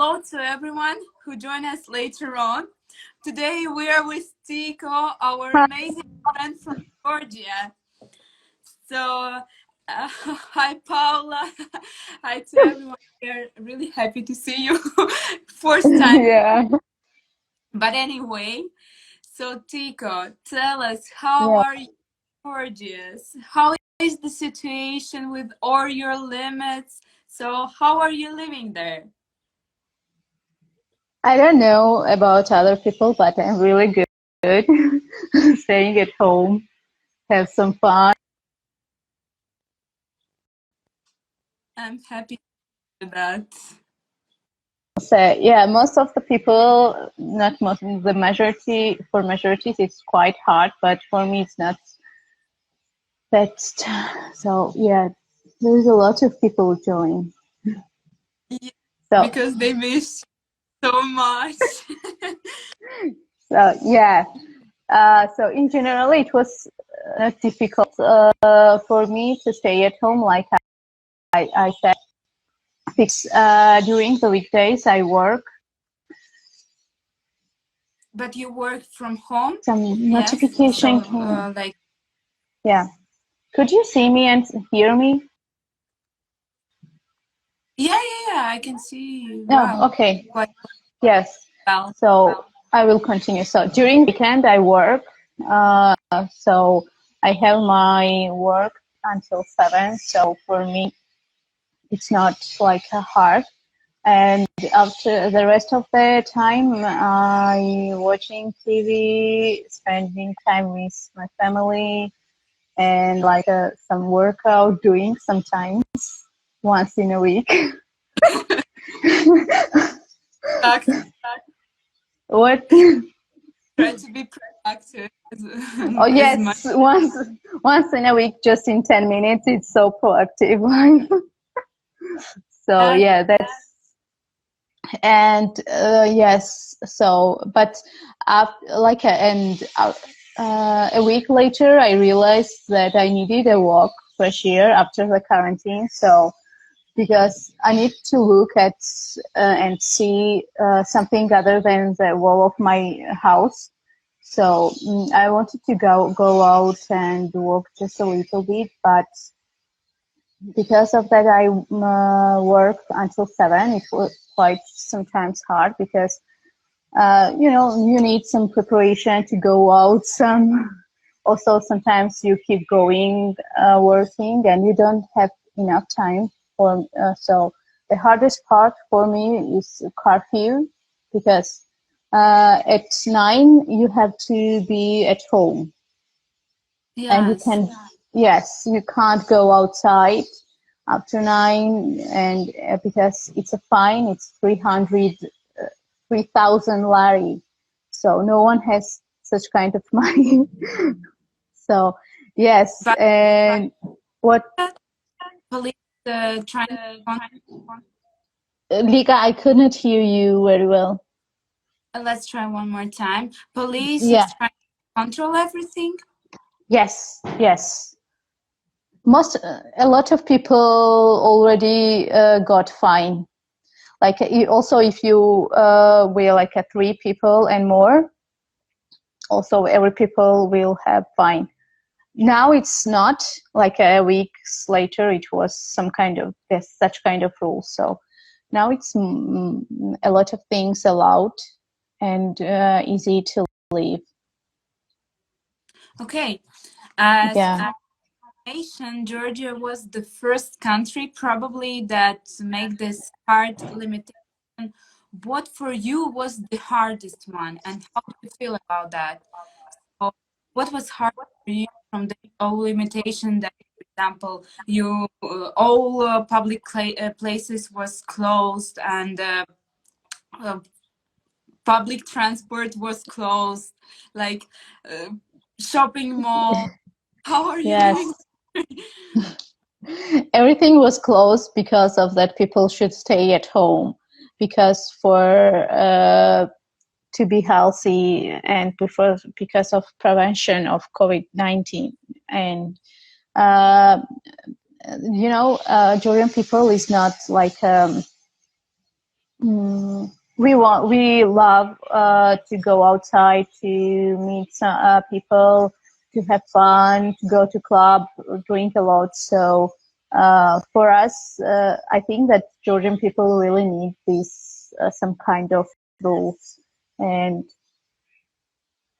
hello to everyone who join us later on. Today we are with Tiko, our amazing friend from Georgia. So, hi Paula, hi to everyone. We are really happy to see you. First time. Yeah, But anyway, so Tiko, tell us, how yeah. are you, Georgians? How is the situation with all your limits? So, how are you living there? I don't know about other people, but I'm really good. Staying at home, have some fun. I'm happy with that. So yeah, most of the people, not most, the majority, for majorities, it's quite hard, but for me, it's not that. So yeah, there's a lot of people join. Yeah, So because they miss so much. so yeah. So in general, it was not difficult for me to stay at home, like I said. Because during the weekdays I work. But you work from home? Some Yes. notification So, came. like, Yeah. Could you see me and hear me? yeah, I can see. Oh, Wow, okay. quite Yes. well. So I will continue. So during weekend I work. So I have my work until 7. So for me, it's not like hard. And after the rest of the time, I watching TV, spending time with my family, and like some workout doing sometimes once in a week. Productive. What? Try to be productive Oh as much. yes, once in a week, just in 10 minutes. It's so productive. So As yeah, that's and yes. So but after a week later, I realized that I needed a walk, fresh air after the quarantine. So because I need to look at and see something other than the wall of my house. So I wanted to go out and walk just a little bit, but because of that, I worked until 7. It was quite sometimes hard because you need some preparation to go out. Some also sometimes you keep going working and you don't have enough time for. So the hardest part for me is curfew because at 9 you have to be at home and you yes, can yes you can't go outside after 9 and because it's a fine. It's 3,000 lari, so no one has such kind of money. So yes. but And what? police trying to Liga, I could not hear you very well. let's try one more time. Police is Yeah. trying to control everything. Yes. Most A lot of people already got fine. Like also if you were like 3 people and more, also every people will have fine. Now it's not like a weeks later. It was some kind of such kind of rule. So now it's a lot of things allowed and easy to leave. Okay, as Yeah. for nation, Georgia was the first country probably that make this hard limitation. What for you was the hardest one, and how do you feel about that? So, what was hard for you from the all limitation that, for example, you all public places was closed and uh, public transport was closed, like uh, shopping mall. How are you Yes. living? Everything was closed because of that. People should stay at home because for to be healthy and because of prevention of COVID-19. And uh, Georgian people is not like we love to go outside to meet some people, to have fun, to go to club, drink a lot. So for us, I think that Georgian people really need this some kind of rules. And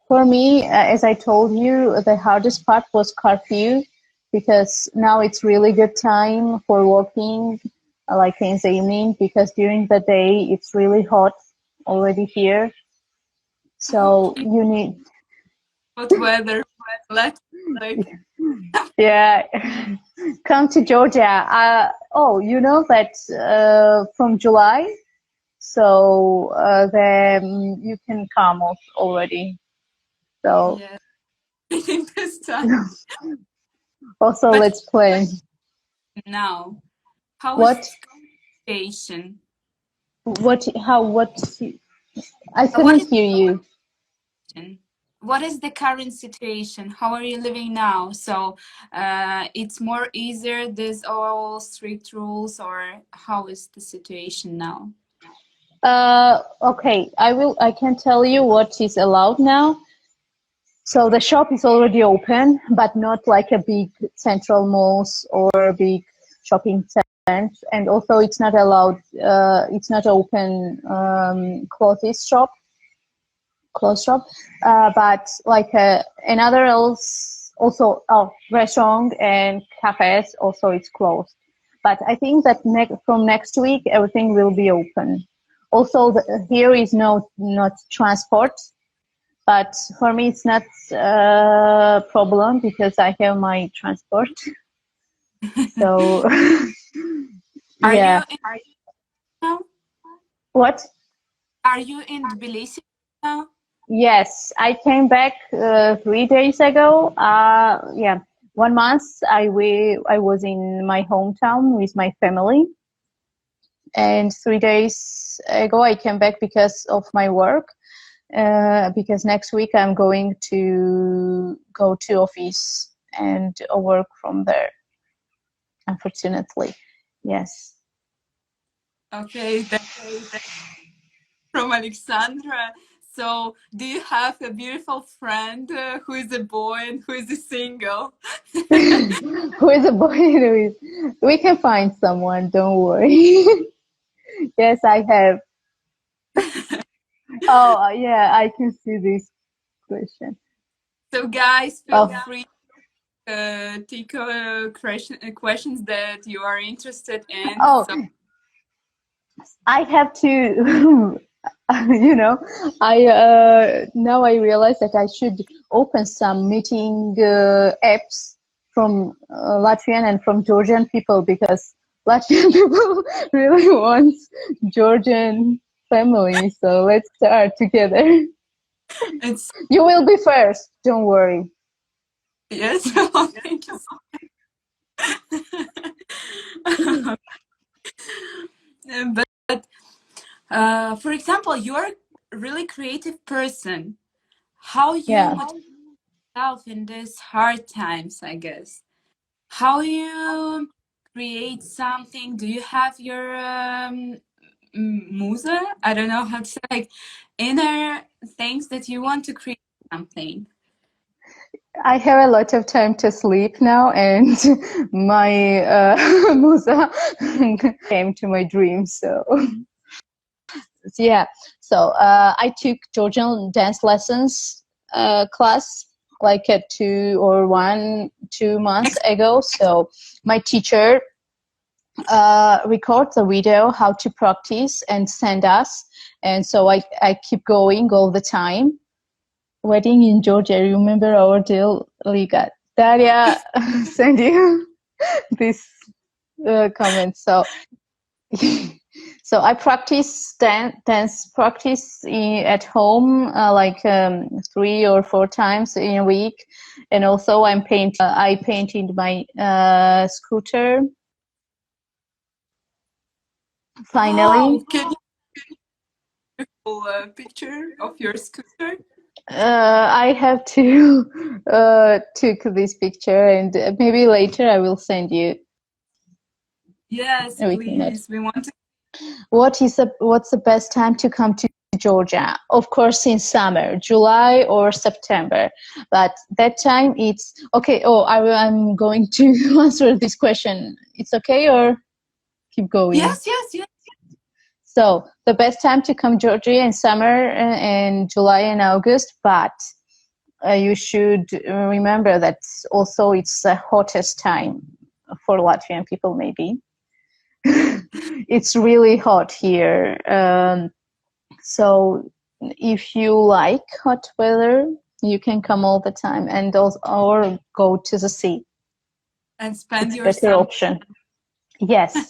for me, as I told you, the hardest part was curfew because now it's really good time for walking, like in the evening, because during the day it's really hot already here. So Okay, you need, hot weather. Let's like yeah, come to Georgia. Oh, you know that from July, so then you can come already. So yeah, in this time. also But let's plan. now, how What? is education? What? How? What? I What couldn't is hear you. what is the current situation? How are you living now? So, it's more easier. There's all strict rules, or how is the situation now? Okay, I will. I can tell you what is allowed now. So the shop is already open, but not like a big central malls or big shopping centers. And also, it's not allowed. It's not open clothes shop, clothes shop. But like another else, also restaurant and cafes. Also, it's closed. But I think that from next week, everything will be open. Also, here is no not transport, but for me it's not a problem because I have my transport. So Are yeah. you in now? What? Are you in Tbilisi now? Yes, I came back 3 days ago. Yeah, 1 month. I was in my hometown with my family, and 3 days ago I came back because of my work. Because next week I'm going to go to office and work from there. Unfortunately, yes. Okay, that's from Alexandra. So, do you have a beautiful friend who is a boy and who is a single? Who is a boy? We can find someone. Don't worry. Yes, I have. Oh, yeah, I can see this question. So, guys, feel Oh, free Tiko questions that you are interested in. oh, So, I have to. You know, I now I realize that I should open some meeting apps from Latvian and from Georgian people because Latvian people really want Georgian family. So let's start together. it's You will be first. Don't worry. yes. Oh, thank you. But for example, you're a really creative person. How you Yeah. motivate yourself in these hard times, I guess. How you create something? Do you have your musa? I don't know how to say, like, inner things that you want to create something. I have a lot of time to sleep now, and my musa came to my dreams. So yeah, so I took Georgian dance lessons class like 2 or 2 months ago. So my teacher records a video how to practice and send us, and so I keep going all the time. Wedding in Georgia. Remember our deal, Liga. Daria send you this comment. So, so I practice dance practice at home like 3 or 4 times in a week, and also I painted my scooter. Finally, Oh, can you pull a picture of your scooter? I have to took this picture, and maybe later I will send you. Yes, We can. please. We want to. What's the best time to come to Georgia? Of course, in summer, July or September. But that time it's okay. Oh, I'm going to answer this question. It's okay or keep going? Yes, yes, yes. So the best time to come Georgia in summer in July and August, but you should remember that also it's the hottest time for Latvian people, maybe. It's really hot here. So if you like hot weather, you can come all the time and also, or go to the sea. And spend It's a your better summer. option. Yes,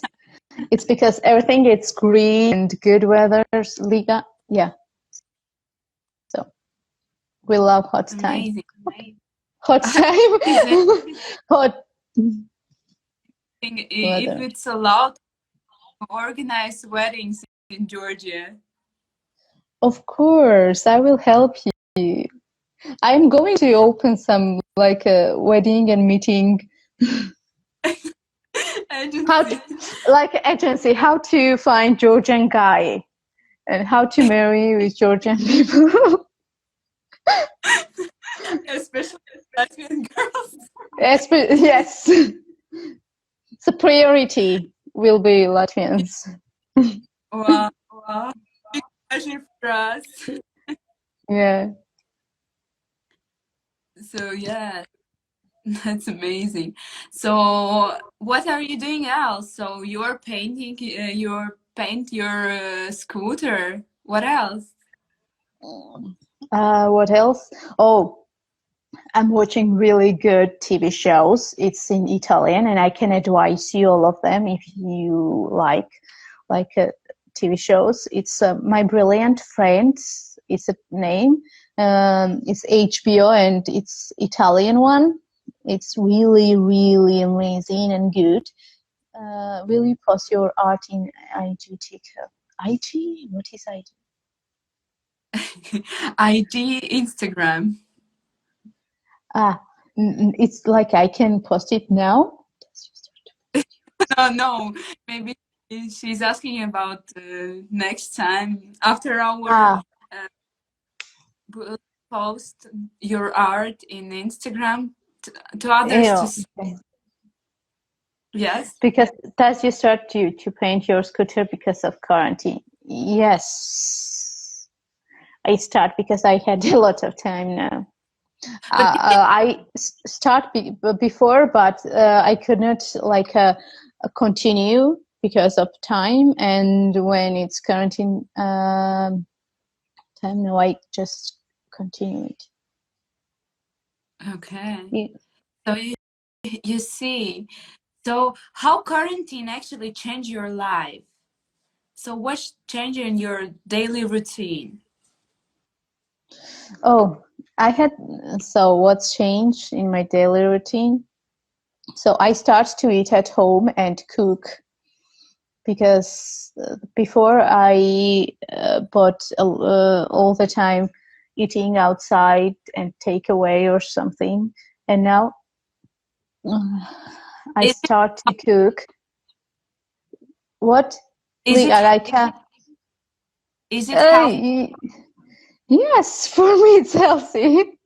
it's because everything it's green and good weather, Liga. Yeah, so we love hot time. Amazing. Hot Amazing. time. Hot If weather. it's allowed to organize weddings in Georgia. Of course, I will help you. I'm going to open some like a wedding and meeting how to, Agency. like agency, how to find Georgian guy and how to marry with Georgian people. Especially Latvian girls. Yes, the priority will be Latvians. Wow. Wow. Big pleasure for us. Yeah. So yeah, that's amazing. So what are you doing else? So you're painting, your scooter. What else? What else? Oh, I'm watching really good TV shows. It's in Italian, and I can advise you all of them if you like TV shows. It's My Brilliant Friends. It's a name. It's HBO, and it's Italian one. It's really, really amazing and good. Will you post your art in IG, Tiko? IG? What is IG? IG, Instagram. Ah, it's like I can post it now. No, no. Maybe she's asking about next time after our Ah, uh, post your art in Instagram to others to yeah. see. Okay. Yes. Because does you start to paint your scooter because of quarantine? Yes, I start because I had a lot of time now. But I start before, but I could not like continue because of time. And when it's quarantine time, now I just continue it. okay. Yeah. So you see. So how quarantine actually changed your life? So what's changing in your daily routine? Oh, I had so what's changed in my daily routine? So I start to eat at home and cook because before I bought all the time eating outside and takeaway or something, and now I Is it start to cook. What? is it I can. is it healthy? Uh, yes, for me it's healthy.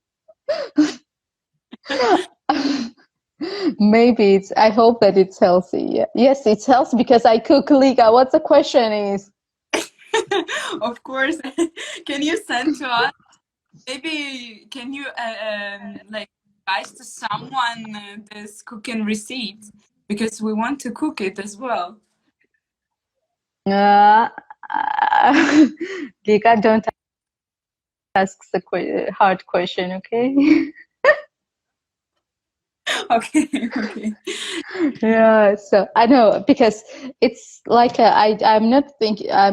Maybe it's. I hope that it's healthy. Yeah. Yes, it's healthy because I cook. Liga, what the question is? Of course. Can you send to us? Maybe can you like advise to someone this cooking receipt because we want to cook it as well. Uh, Liga, don't ask the hard question, okay? Okay, okay. Yeah, so I know because it's like I'm not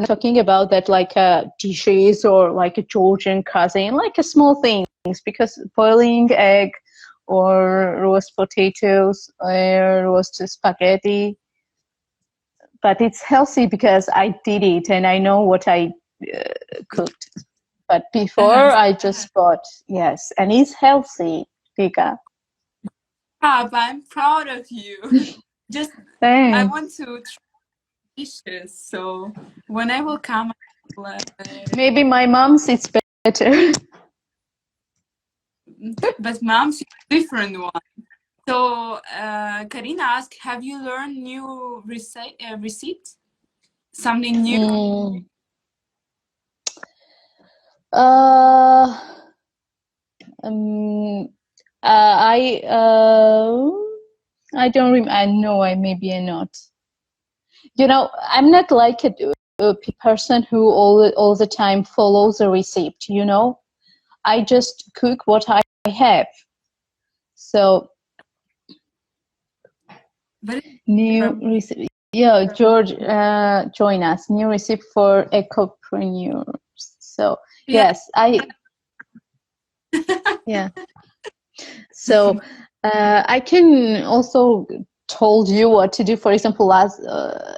talking about that like dishes or like a Georgian cuisine, like a small things because boiling egg or roast potatoes or roast spaghetti, but it's healthy because I did it and I know what I cooked. But before Uh, I just bought, yes, and it's healthy, Vika. I'm proud of you. Just I want Thanks. to try delicious. So when I will come, Maybe my mom's it's better. but mom's different one. So Karina asked, have you learned new receipt? Something new? Mm. Uh, um, I don't remember. I know I maybe I'm not. I'm not like a person who all the time follows a receipt. I just cook what I have. So But new recipe. Yeah, George, join us. New recipe for ecopreneurs. So yeah. yes, yeah. So I can also told you what to do. For example,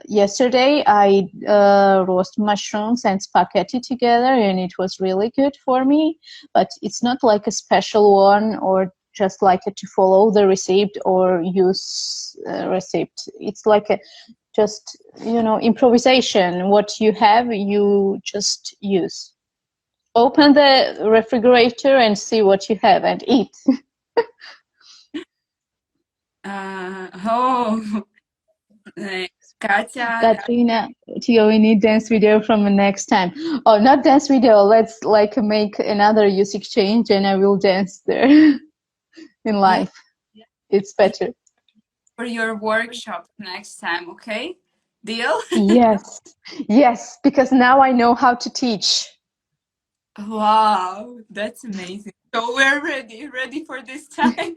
yesterday I roast mushrooms and spaghetti together, and it was really good for me. But it's not like a special one or just like to follow the receipt or use receipt. It's like a just improvisation. What you have, you just use. Open the refrigerator and see what you have and eat. Oh, Katya, Katrina, Tio, we need dance video from the next time. Oh, not dance video. Let's like make another use exchange, and I will dance there in yeah, life. It's better. for your workshop next time, okay? Deal? Yes, yes, because now I know how to teach. Wow, that's amazing. So we're ready for this time.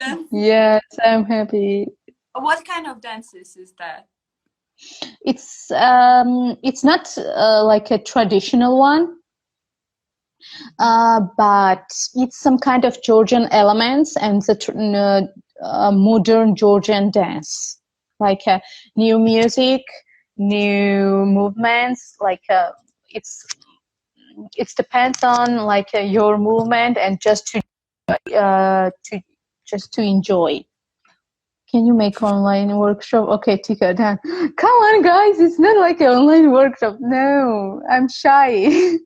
Then, Yes, I'm happy. what kind of dances is that? It's not like a traditional one. But it's some kind of Georgian elements and modern Georgian dance, like new music, new movements. Like it depends on like your movement and just to enjoy. Can you make online workshop? Okay, Tika, done. Come on, guys! It's not like an online workshop. No, I'm shy.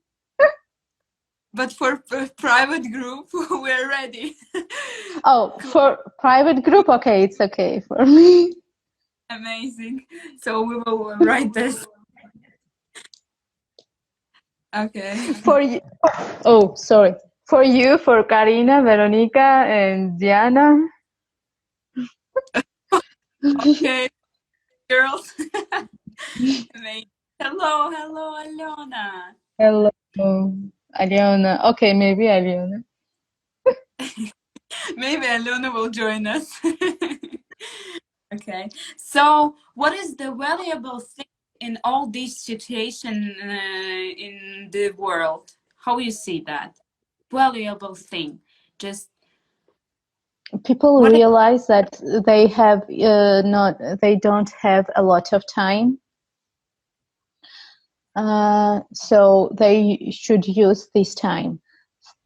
But for private group, we're ready. Oh, Cool. for private group, okay, it's okay for me. Amazing. So we will write this. Okay. For you, oh, sorry. For you, for Karina, Veronica, and Diana. Okay, girls. Amazing. Hello, Alona. Hello, Aliona. Okay, maybe Aliona. Maybe Alona will join us. Okay. So, what is the valuable thing in all these situations in the world? How you see that? Valuable thing. Just People what? realize that they don't have a lot of time, so they should use this time.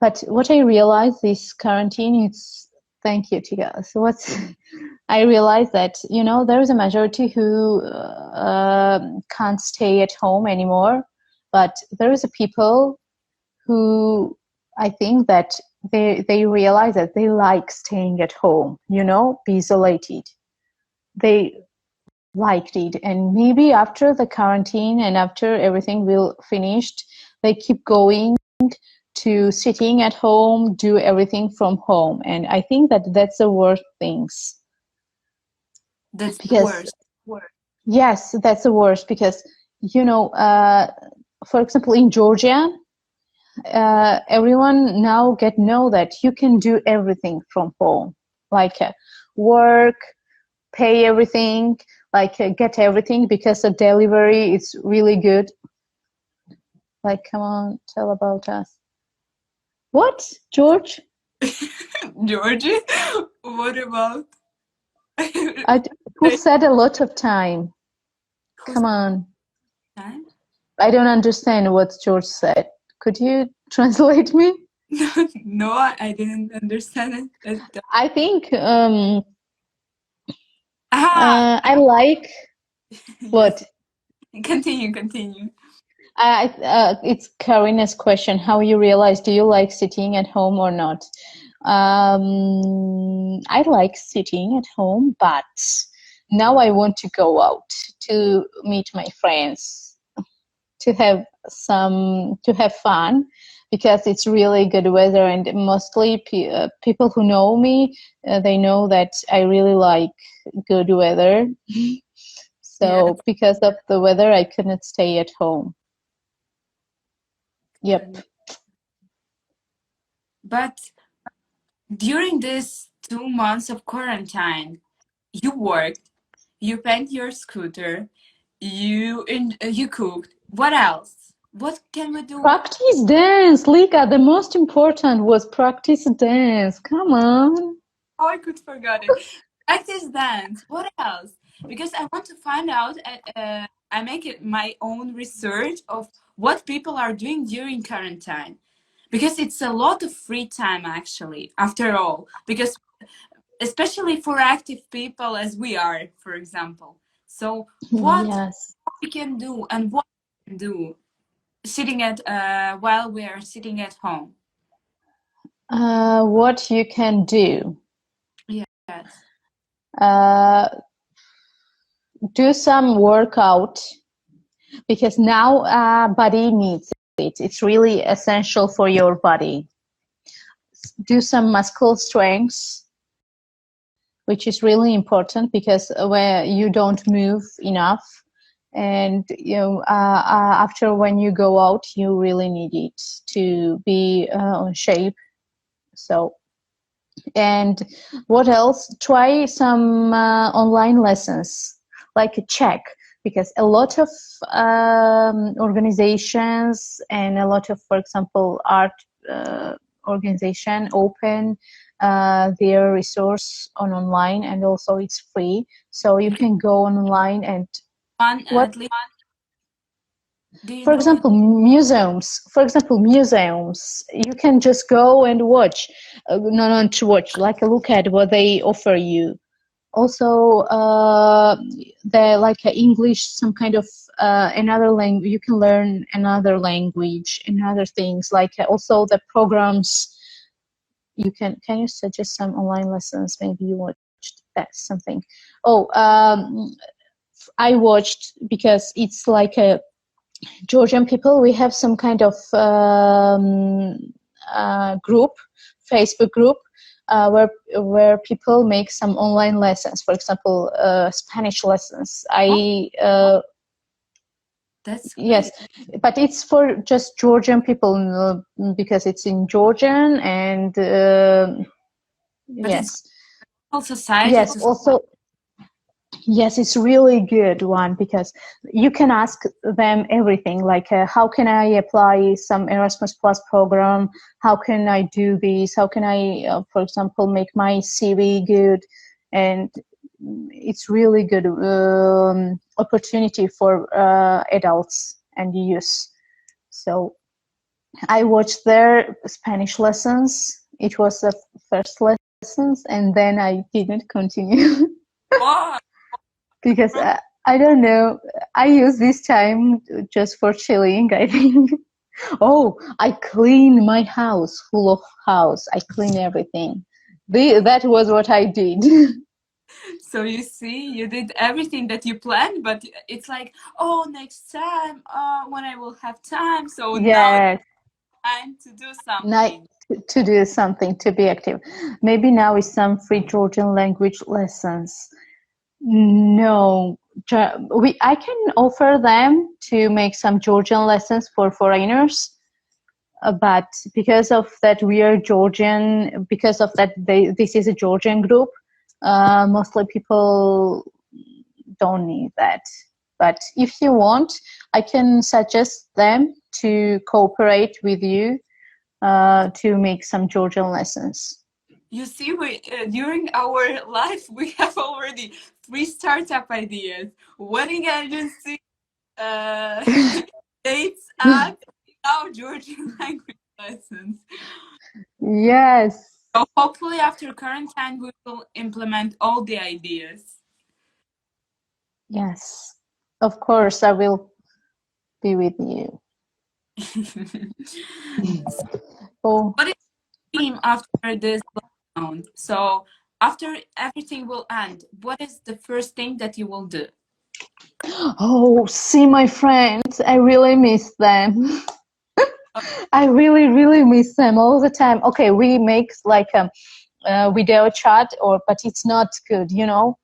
But what I realized this quarantine, thank you, Tika. So I realized that there is a majority who can't stay at home anymore, but there is a people who I think that they realize that they like staying at home, be isolated. They liked it, and maybe after the quarantine and after everything will finished, they keep going to sitting at home, do everything from home, and I think that that's the worst things. That's the Because worst. yes, that's the worst because for example, in Georgia, everyone now know that you can do everything from home, like work, pay everything, like get everything because the delivery is really good. Like, come on, tell about us. What, George? Georgie, what about? Who said a lot of time? Who's Come on. time? I don't understand what George said. Could you translate me? No, I didn't understand it. I think Ah, I like yes. what? Continue, continue. It's Karina's question. How you realize, do you like sitting at home or not? I like sitting at home, but now I want to go out to meet my friends, to have fun, because it's really good weather, and mostly people who know me, they know that I really like good weather. Yes, So because of the weather, I couldn't stay at home. Yep. but during this 2 months of quarantine, you worked, you paint your scooter, you cooked. What else? What can we do? Practice dance, Lika. The most important was practice dance. Come on. Oh, I could forget it. Practice dance. What else? Because I want to find out. I make it my own research of what people are doing during quarantine, because it's a lot of free time actually. After all, because especially for active people as we are, for example. So what Yes. we can do and what we can do sitting at while we are sitting at home. What you can do? Yes. Uh, do some workout, because now body needs it. It's really essential for your body. Do some muscle strengths, which is really important, because where you don't move enough, and after when you go out, you really need it to be on shape. So, and what else? Try some online lessons, like a check, because a lot of organizations and a lot of, for example, art organization open their resource on online, and also it's free, so you can go online and One what at least. Do you for know? example, museums, you can just go and watch, no, not to watch, like look at what they offer you. Also, they're like English, some kind of another language. You can learn another language and other things. Like also the programs. Can you suggest some online lessons? Maybe you watched that something. Oh, I watched, because it's like a Georgian people, we have some kind of group, Facebook group, where people make some online lessons. For example, Spanish lessons. Oh, I that's Yes, great. but it's for just Georgian people, because it's in Georgian, and But it's yes, whole society yes. to. Also, yes, it's really good one, because you can ask them everything, like how can I apply some Erasmus Plus program? How can I do this? How can I, for example, make my CV good? And it's really good opportunity for adults and youth. So I watched their Spanish lessons. It was the first lessons, and then I didn't continue. Wow. Because I don't know. I use this time just for chilling, I think. Oh, I clean my house, full of house. I clean everything. That was what I did. So you see, you did everything that you planned, but it's like, oh, next time, when I will have time. So now it's Yes, time to do night something. to do something, to be active. Maybe now is some free Georgian language lessons. No, I can offer them to make some Georgian lessons for foreigners, but because of that we are Georgian, because of that this is a Georgian group, mostly people don't need that. But if you want, I can suggest them to cooperate with you to make some Georgian lessons. You see, we during our life we have already three startup ideas: wedding agency, uh, dates app, now Georgian language lessons. Yes, So hopefully, after quarantine, we will implement all the ideas. yes. Of course, I will be with you. Oh, What is the dream after this lockdown? So after everything will end, what is the first thing that you will do? oh, see my friends. I really miss them. Oh, I really, really miss them all the time. Okay, we make like a video chat, or but it's not good, you know.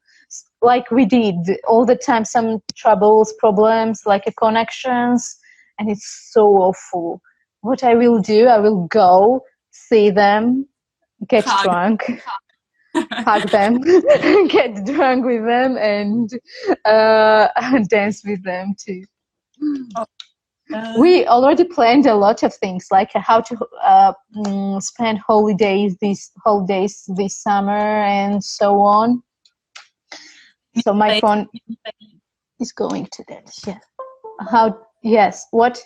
Like we did all the time, some troubles, problems, like connections, and it's so awful. What I will do, I will go see them, get hug. drunk, hug them, get drunk with them, and dance with them too. Oh, We already planned a lot of things, like how to spend holidays this summer and so on. So my like, phone is going to that. Yeah. How? Yes. What?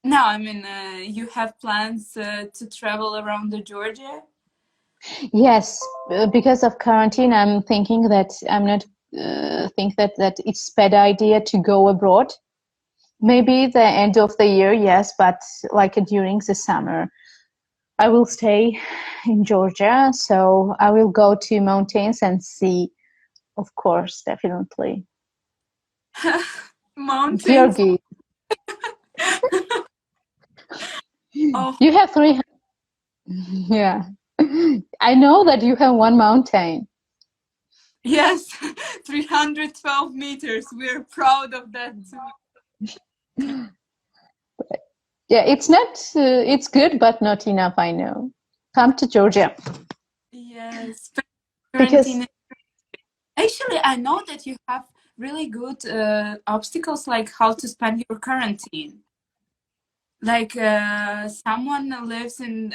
no, I mean, you have plans to travel around the Georgia? Yes. Because of quarantine, I'm thinking that I'm not think that it's bad idea to go abroad. Maybe the end of the year, yes, but like during the summer. I will stay in Georgia, so I will go to mountains and see, of course, definitely. Mountains? Georgi, Oh, you have three. Yeah, I know that you have one mountain. yes, 312 meters. We're proud of that too. Yeah, it's not. It's good, but not enough. I know. Come to Georgia Yes, because quarantine. Actually, I know that you have really good obstacles, like how to spend your quarantine. Like someone lives in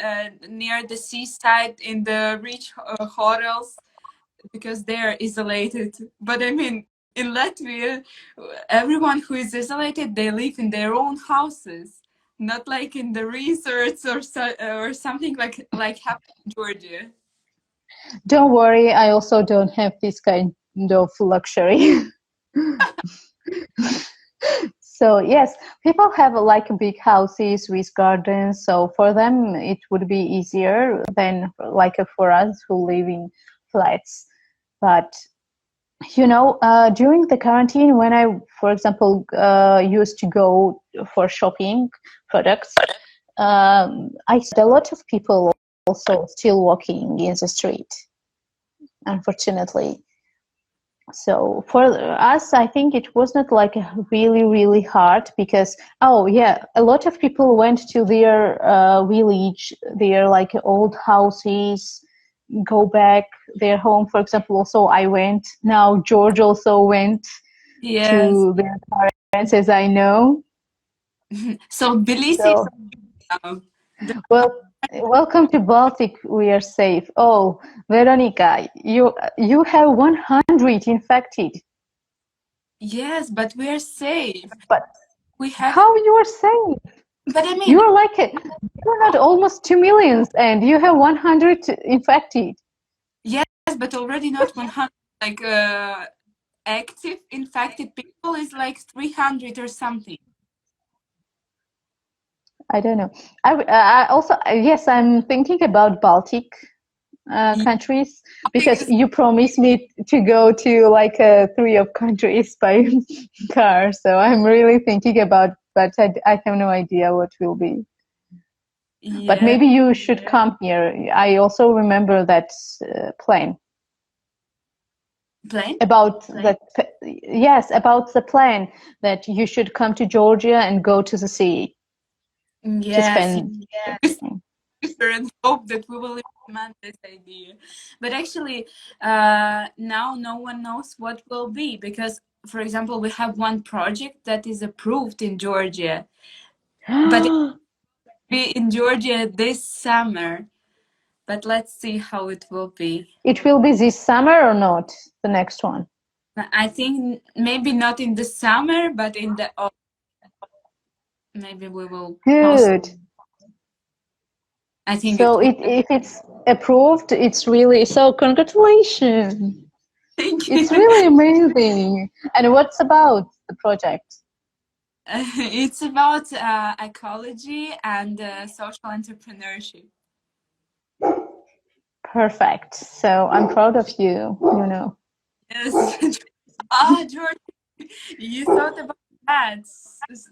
near the seaside in the rich hotels because they're isolated. But I mean, in Latvia, everyone who is isolated, they live in their own houses, not like in the resorts or something like happened in Georgia. don't worry, I also don't have this kind of luxury. So yes, people have like big houses with gardens, so for them it would be easier than like for us who live in flats. But during the quarantine, when I, for example, used to go for shopping products, I saw a lot of people also still walking in the street, unfortunately. So for us, I think it was not like really, really hard because, oh yeah, a lot of people went to their village, their like old houses, go back their home. For example, also I went. Now George also went Yes. to their parents, as I know. So Tbilisi So now. The, well, welcome to Baltic. We are safe. Oh, Veronica, you have 100 infected, yes, but we are safe. but We have, how you are safe? but I mean, You're like you're not almost 2 million, and you have 100 infected. yes, but already not 100. Like active infected people is like 300 or something. I don't know. I also yes, I'm thinking about Baltic Yeah, countries because because you promised me to go to like three of countries by car. So I'm really thinking about, but I have no idea what will be. But yeah, maybe you should come here. I also remember that plan plane. about that. Yes, about the plan that you should come to Georgia and go to the sea to Yes, yes. spend. We and hope that we will implement this idea. But actually, now no one knows what will be because, for example, we have one project that is approved in Georgia, but it will be in Georgia this summer. But let's see how it will be. It will be this summer or not? The next one. I think maybe not in the summer, but in the autumn, maybe we will post. Good. I think it So will. if it's approved, it's really so congratulations. Thank It's you. really amazing. And what's about the project? It's about ecology and social entrepreneurship. Perfect. So I'm proud of you, you know. Yes. Ah, George, you thought about that,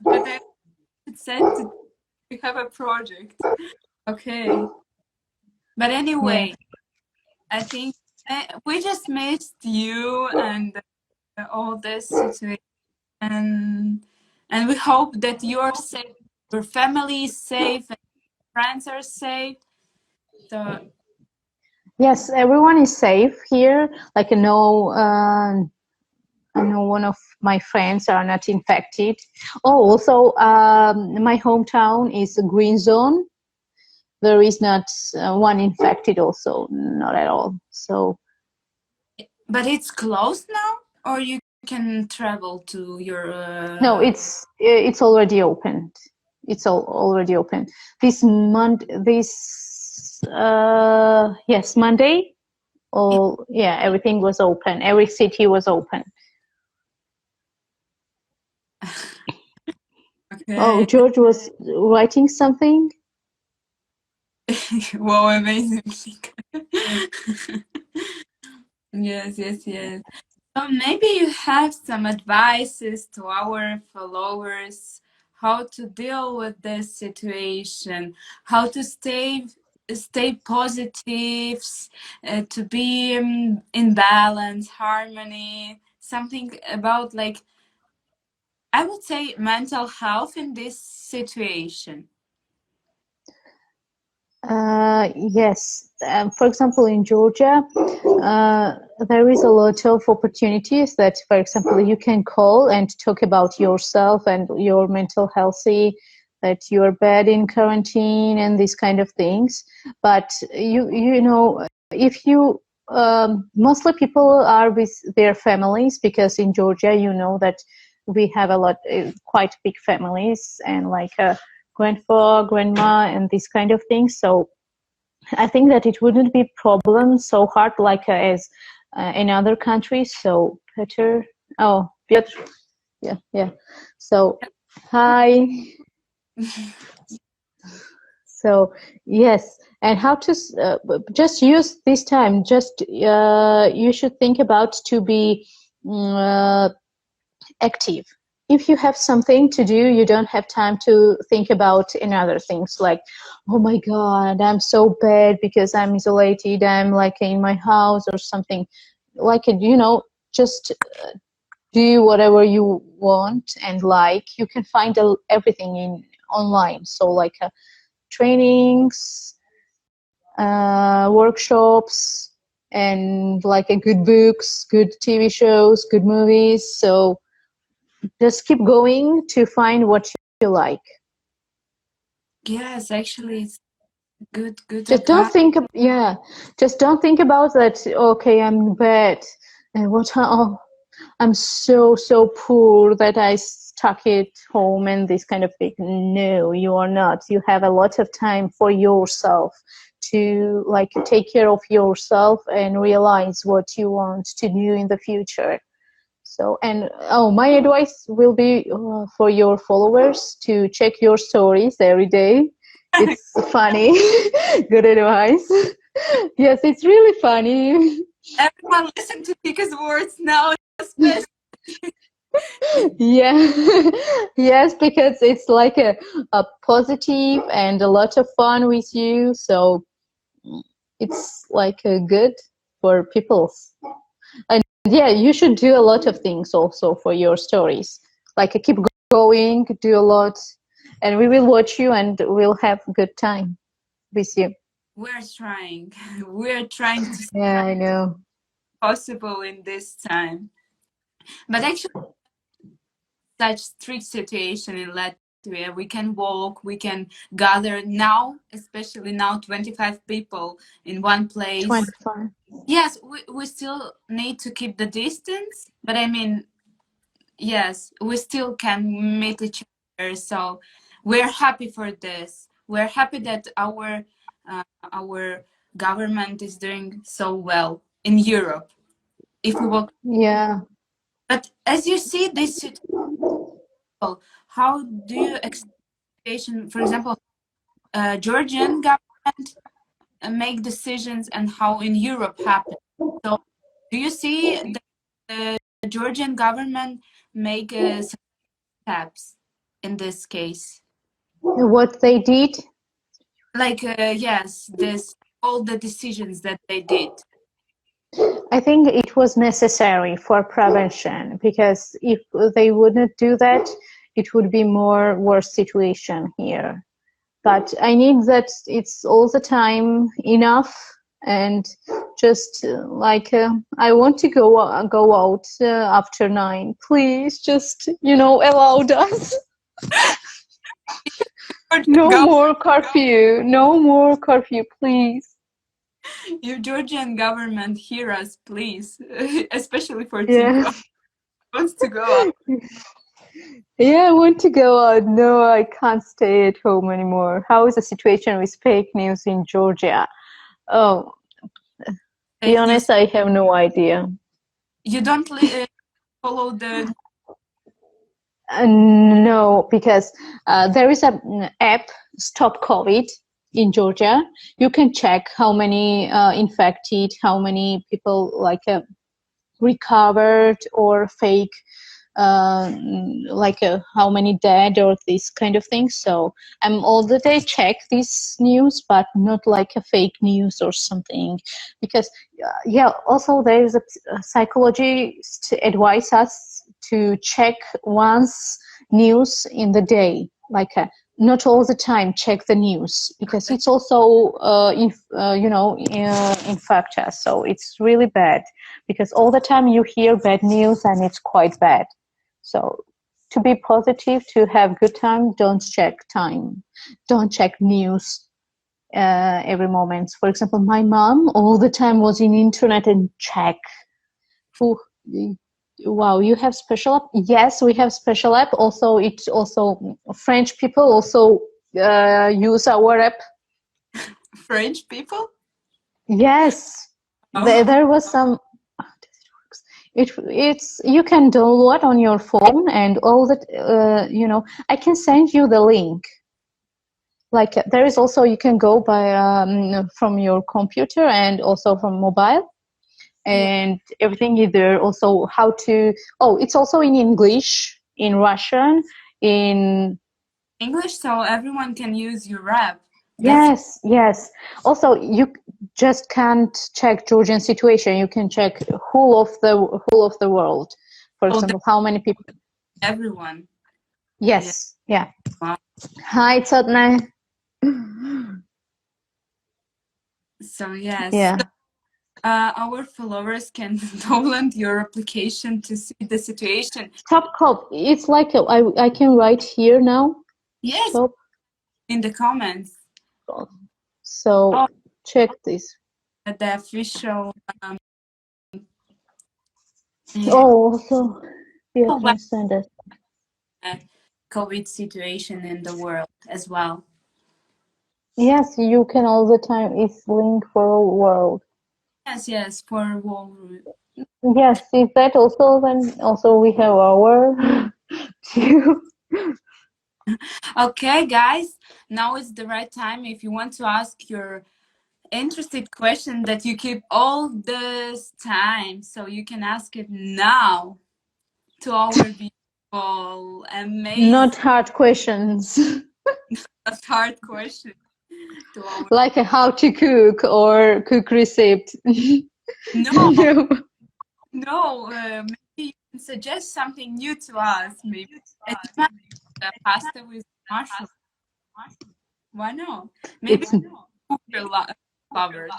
but I said to we have a project. Okay. But Yeah. anyway, I think we just missed you and all this situation, and we hope that you're safe, your family is safe, and friends are safe. So, Yes, everyone is safe here. Like no, no one of my friends are not infected. Oh, also, my hometown is a green zone. There is not one infected. Also, not at all. So but it's closed now, or you can travel to your. no, it's already opened. It's already open. This month, this yes, Monday. All yeah, everything was open. Every city was open. Oh, Okay. George was writing something. Wow, amazing. Yes, yes, yes. So maybe you have some advices to our followers how to deal with this situation, how to stay positive, to be in balance, harmony, something about like I would say mental health in this situation. Yes. For example, in Georgia, there is a lot of opportunities that, for example, you can call and talk about yourself and your mental healthy, that you're bad in quarantine and these kind of things. But you know, if you mostly people are with their families because in Georgia, you know that we have a lot, quite big families and like grandpa, grandma, and these kind of things. So I think that it wouldn't be problem so hard like as in other countries. So Peter, oh Piotr, yeah, yeah. So hi. So yes, and how to just use this time. Just you should think about to be mm, active. If you have something to do, you don't have time to think about in other things like, oh my God, I'm so bad because I'm isolated. I'm like in my house or something. Like, you know, just do whatever you want and like. You can find everything in online. So like trainings, workshops, and like a good books, good TV shows, good movies. So just keep going to find what you like. Yes, actually, it's good Just don't advice. think, yeah, just don't think about that. Okay, I'm bad, and what? Oh, I'm so poor that I stuck it home and this kind of thing. No, you are not. You have a lot of time for yourself to like take care of yourself and realize what you want to do in the future. So, and oh, my advice will be for your followers to check your stories every day. It's funny. Good advice. Yes, it's really funny. Everyone listen to Tika's words now, especially. Yeah. Yes, because it's like a positive and a lot of fun with you. So it's like a good for people. And yeah, you should do a lot of things also for your stories. Like keep going, do a lot, and we will watch you and we'll have a good time with you. We're trying. We're trying to see Yeah, I know. possible in this time. But actually, such strict situation in Latvia, we can walk, we can gather now, especially now, 25 people in one place. 25. Yes, we still need to keep the distance, but I mean, yes, we still can meet each other. So we're happy for this. We're happy that our government is doing so well in Europe. if we will. Yeah. But as you see this situation, how do you expect, for example, Georgian government make decisions and how in Europe happen? So do you see the Georgian government make steps in this case? What they did, Like, yes, this all the decisions that they did. I think it was necessary for prevention, because if they wouldn't do that, it would be more worse situation here. But I need that it's all the time enough, and just I want to go out after 9. Please, just allowed us. No Go, more curfew. No more curfew, please. you Georgian government, hear us, please, especially for Yeah. Tiko. Wants to go out. Yeah, I want to go out. No, I can't stay at home anymore. How is the situation with fake news in Georgia? Oh, to be Fake news. honest, I have no idea. You don't follow the No, because there is a app, Stop COVID, in Georgia. You can check how many infected, how many people recovered, or fake, how many dead, or this kind of thing. So I'm all the day check this news, but not like a fake news or something, because yeah. Also, there is a psychologist advise us to check once news in the day, not all the time check the news, because it's also infect us. So it's really bad, because all the time you hear bad news and it's quite bad. So to be positive, to have good time, don't check time, don't check news every moment. For example, my mom all the time was in internet and check who. Wow, you have special app? Yes, we have special app. Also, it's also French people also use our app. French people. Yes, Oh, there was some. It's you can download on your phone, and all that. I can send you the link. There is also, you can go by from your computer and also from mobile, yeah, and everything is there. Also, how to. Oh, it's also in English, in Russian, in. English, so everyone can use your app. That's Yes, yes. Also, you just can't check Georgian situation. You can check whole of the world. For oh, that's example, how many people. everyone. Yeah. Yes, yeah. Wow. Hi, Totne. So yes, Yeah. our followers can download your application to see the situation. Stop cop. It's I can write here now. Yes, Stop. in the comments. So Oh, check this. the official Oh, also, yeah, web, can send it. COVID situation in the world as well. Yes, you can all the time. It's link for all world. Yes, yes, for war. Yes, is that also, then also we have our too. Okay, guys, now is the right time if you want to ask your interested question that you keep all this time, so you can ask it now to our beautiful, Not amazing, hard questions. hard question to our. Like a how to cook or cook recipe. No, No. no, maybe you can suggest something new to us. Maybe as you mentioned, pasta with mushroom. Why not? Maybe It's. cooker lovers.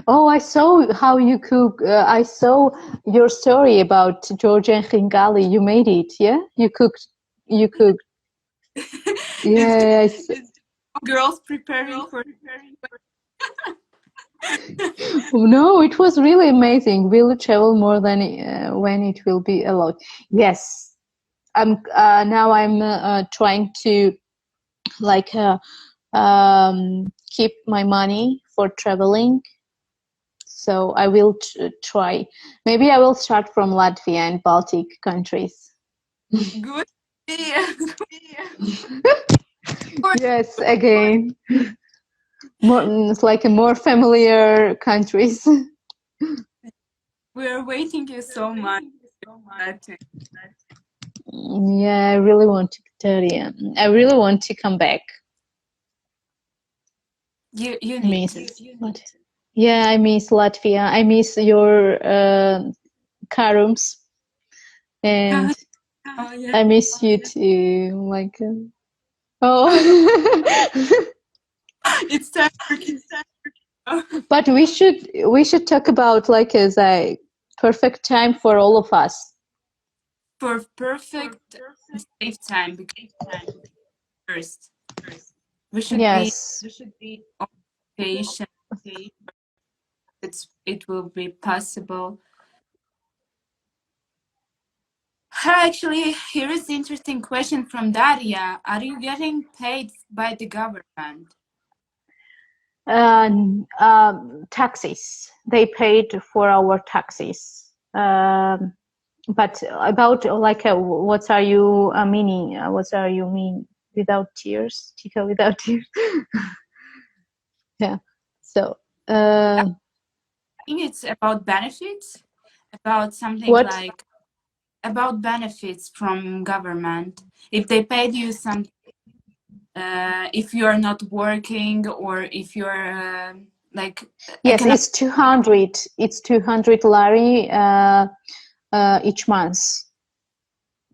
Oh, I saw how you cook. I saw your story about Georgian khingali. You made it, yeah? You cooked. You cooked. It's just Yes. girls preparing for. No, it was really amazing. We'll travel more than when it will be allowed. Yes. I'm trying to like keep my money for traveling. So I will try. Maybe I will start from Latvia and Baltic countries. Good idea. Yes, again, more, it's like a more familiar countries. We're waiting you so much. That Yeah, I really want to study. I really want to come back. you I need to. miss Yeah, I miss Latvia. I miss your Karums, and Oh yeah, I miss you too. Like, oh, it's time for but we should talk about like as a perfect time for all of us. for perfect and safe time because first we should be Yes, on patient. It will be possible. Actually, here is the interesting question from Daria. Are you getting paid by the government? taxis. They paid for our taxis. But about like what are you meaning? What are you mean without tears? Tiko without tears. Yeah. So I think it's about benefits, about something what? like about benefits from government. If they paid you some, if you are not working or if you're like Yes, economic. it's 200. It's 200 lari each month.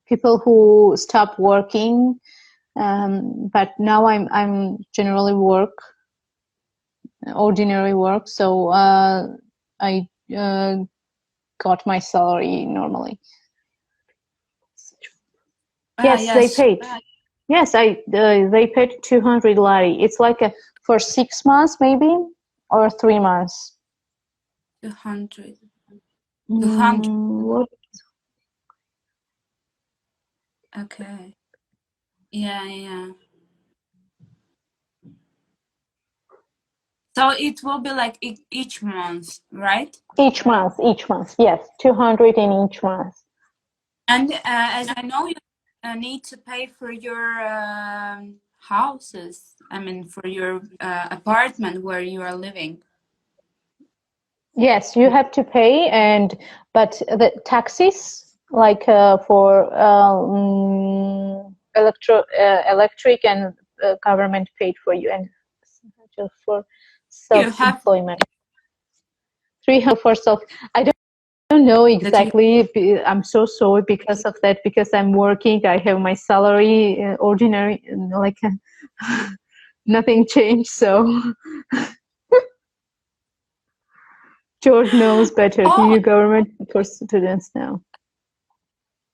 People who stop working, but now I'm generally work ordinary work, so I got my salary normally. Ah, Yes, they yes, paid. Yes, they paid 200 lari. It's like for 6 months maybe or 3 months. 200. 200. What? Okay. Yeah, yeah. So it will be like each month, right? Each month. Yes, 200 in each month. And as I know, you need to pay for your houses. I mean, for your apartment where you are living. Yes, you have to pay, but the taxes, like for electric and government paid for you, and just for You have self-employment, 300 for self. I don't know that you. exactly. I'm so sorry because of that. Because I'm working, I have my salary, ordinary, like nothing changed. So George knows better. Do Oh, you government for students now?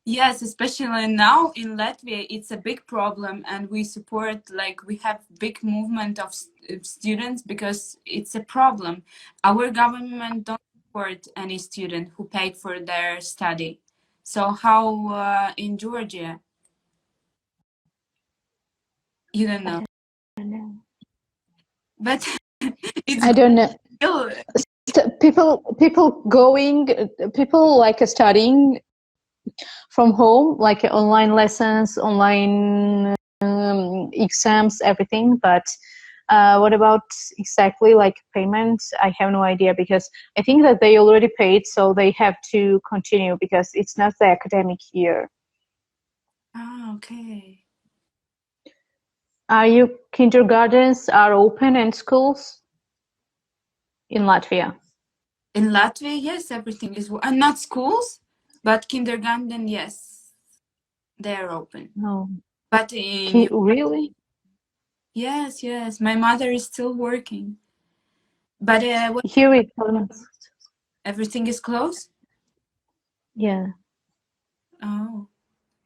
yes, especially now in Latvia, it's a big problem, and we support, like, we have big movement of students because it's a problem. Our government don't support any student who paid for their study. So how in Georgia? You don't know, I don't know. but it's I good don't know. still. People like studying from home, like online lessons, online exams, everything. But what about exactly like payments? I have no idea because I think that they already paid, so they have to continue because it's not the academic year. Ah, okay. Are you kindergartens are open and schools in Latvia? In Latvia, yes, everything is and not schools, but kindergarten, yes, they're open. No. But in Really? yes, yes. My mother is still working. But what, Here it everything is closed? yeah. Oh,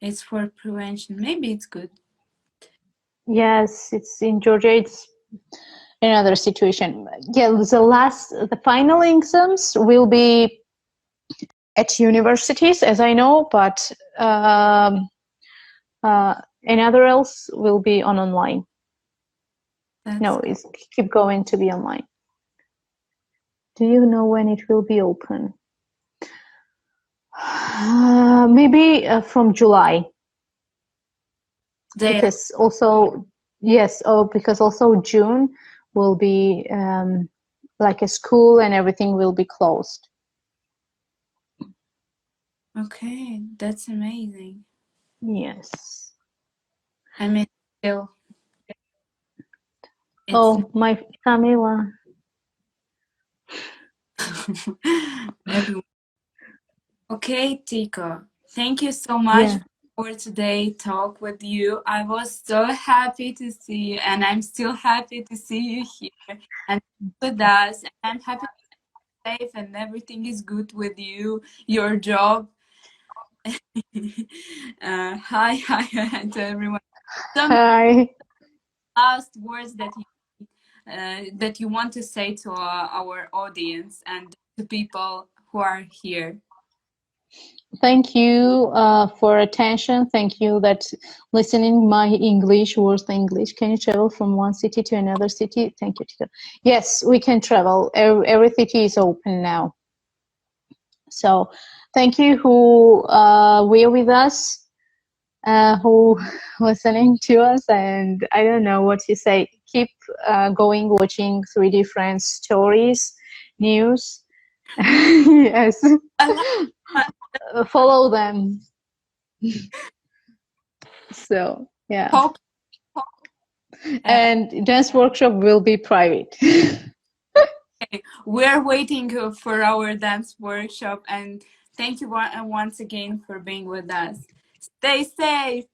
it's for prevention. Maybe it's good. Yes, it's in Georgia. It's another situation. Yeah, the final exams will be at universities, as I know, but another else will be on online. That's No, good. it's keep going to be online. Do you know when it will be open? Maybe from July, There. because also yes, oh, because also June will be like a school and everything will be closed. Okay, that's amazing. Yes. I mean, still, it's Oh, my Camila. everyone. Okay, Tiko. Thank you so much Yeah. for today talk with you. I was so happy to see you, and I'm still happy to see you here and with us. And I'm happy you're safe and everything is good with you, your job. Hi to everyone. Some Hi. last words that you want to say to our audience and to people who are here. Thank you for attention. Thank you that listening my English, worst English. Can you travel from one city to another city? Thank you, Tika. Yes, we can travel. Every city is open now. So thank you who were with us, who listening to us. And I don't know what you say. Keep going, watching 3D Friends stories, news. Yes, I love follow them. So yeah, hope. and dance workshop will be private. We're waiting for our dance workshop, and thank you once again for being with us. Stay safe.